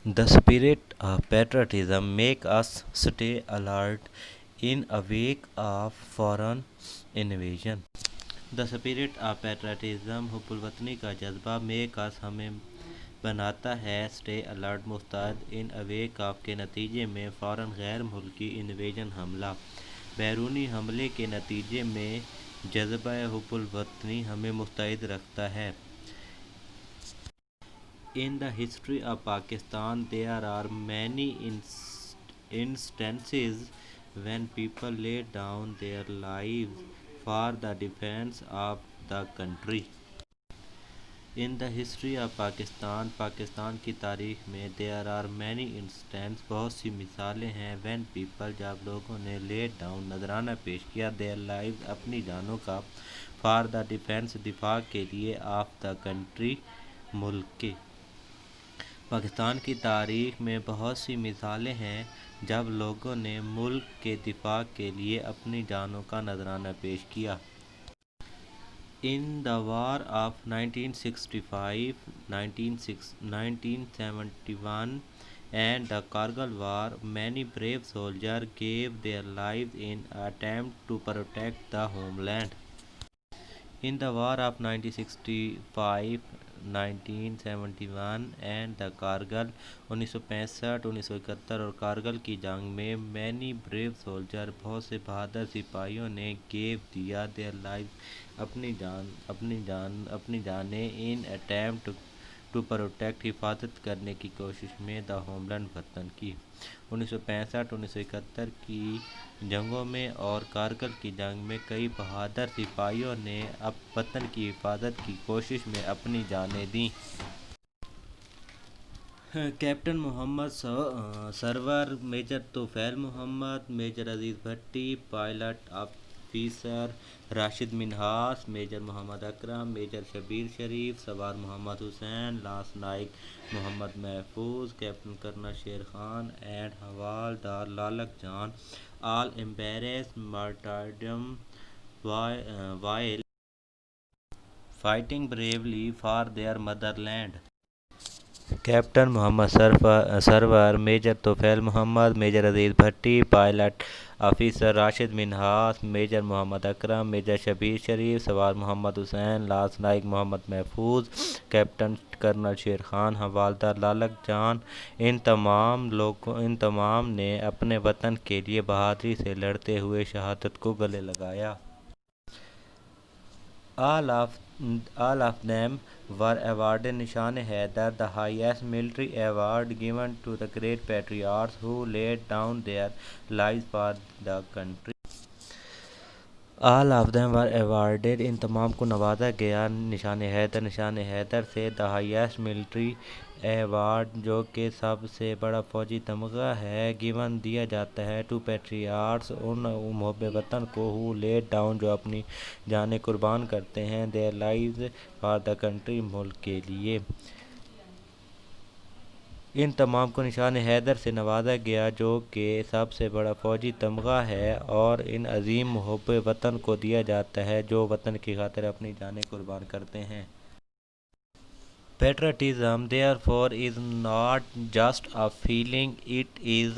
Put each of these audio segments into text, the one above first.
The spirit of patriotism makes us stay alert in a wake of foreign invasion. The spirit of patriotism حب الوطنی کا جذبہ make اس ہمیں بناتا ہے اسٹے الرٹ مستعد ان اویک آف کے نتیجے میں فوراً غیر ملکی انویژن حملہ بیرونی حملے کے نتیجے میں جذبہ حب الوطنی ہمیں مستعد رکھتا ہے. In the history of Pakistan, there are many instances when people laid down their lives for the defense of the country. In the history of Pakistan, Pakistan کی تاریخ میں there are many instances بہت سی مثالیں ہیں when people جب لوگوں نے laid down نذرانہ پیش کیا their lives اپنی جانوں کا for the defense دفاع کے لیے of the country ملک کے. پاکستان کی تاریخ میں بہت سی مثالیں ہیں جب لوگوں نے ملک کے دفاع کے لیے اپنی جانوں کا نذرانہ پیش کیا. In the war of 1965, 1971 and the Kargil war, many brave soldiers gave their lives in an attempt to protect the homeland. In the war of 1965, 1971 and the Kargil 1965 1971 اور کارگل کی جنگ میں many brave soldiers بہت سے بہادر سپاہیوں نے gave دیا their lives اپنی جانیں in attempt to protect حفاظت کرنے کی کوشش میں the homeland وطن کی. 1965 1971 کی جنگوں میں اور کارگل کی جنگ میں کئی بہادر سپاہیوں نے وطن کی حفاظت کی کوشش میں اپنی جانیں دیں. Captain Muhammad Sarwar, major Tufail Muhammad, major Aziz Bhatti, pilot officer Rashid Minhas, major Muhammad Akram, major Shabbir Sharif, سوار محمد حسین، لانس نائک محمد محفوظ، captain colonel Sher Khan and حوالدار Lalak Jan all embraced martyrdom while fighting bravely for their motherland. Captain Muhammad Sarwar, major Tufail Muhammad, major Aziz Bhatti, pilot officer Rashid Minhas, major Muhammad Akram, major Shabbir Sharif, سوار محمد حسین، لانس نائک محمد محفوظ، کیپٹن کرنل شیر خان، حوالدار لالک جان، ان تمام نے اپنے وطن کے لیے بہادری سے لڑتے ہوئے شہادت کو گلے لگایا. All of them were awarded نشان Haider, the highest military award given to the great patriots who laid down their lives for the country. All of them were awarded ان تمام کو نوازا گیا نشان حیدر. نشان حیدر سے the highest military award جو کہ سب سے بڑا فوجی تمغہ ہے given دیا جاتا ہے to patriots ان محب وطن کو who laid down جو اپنی جانیں قربان کرتے ہیں their lives for the country ملک کے لیے. ان تمام کو نشان حیدر سے نوازا گیا جو کہ سب سے بڑا فوجی تمغہ ہے اور ان عظیم محب وطن کو دیا جاتا ہے جو وطن کی خاطر اپنی جانیں قربان کرتے ہیں. Patriotism, therefore, is not just a feeling, it is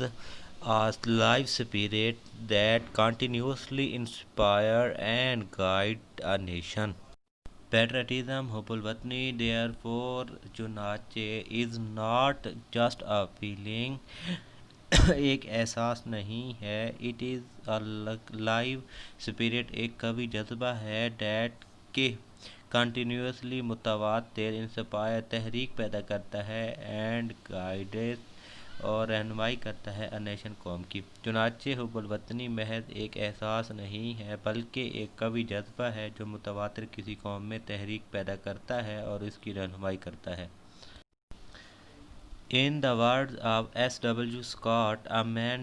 a life spirit that continuously inspires and guides a nation. Patriotism, حب الوطنی, therefore, چنانچہ, is not just a feeling, ایک احساس نہیں ہے, it is a life spirit, ایک قوی جذبہ ہے, that کہ کنٹینیوسلی متواتر انسپائر تحریک پیدا کرتا ہے اینڈ گائیڈز اور رہنمائی کرتا ہے نیشن قوم کی. چنانچہ حب الوطنی محض ایک احساس نہیں ہے بلکہ ایک قوی جذبہ ہے جو متواتر کسی قوم میں تحریک پیدا کرتا ہے اور اس کی رہنمائی کرتا ہے. In the words of S.W. Scott, a man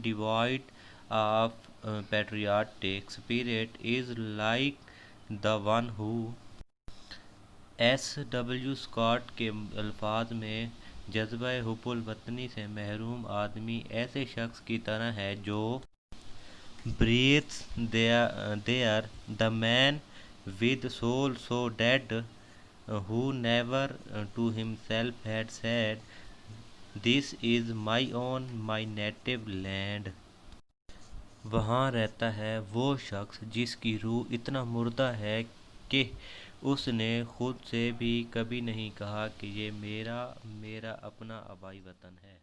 devoid of patriotic spirit is like the one who. S W Scott کے الفاظ میں جذبہ حب الوطنی سے محروم آدمی ایسے شخص کی طرح ہے جو breathes there the man with soul so dead who never to himself had said this is my own my native land. وہاں رہتا ہے وہ شخص جس کی روح اتنا مردہ ہے کہ اس نے خود سے بھی کبھی نہیں کہا کہ یہ میرا اپنا آبائی وطن ہے۔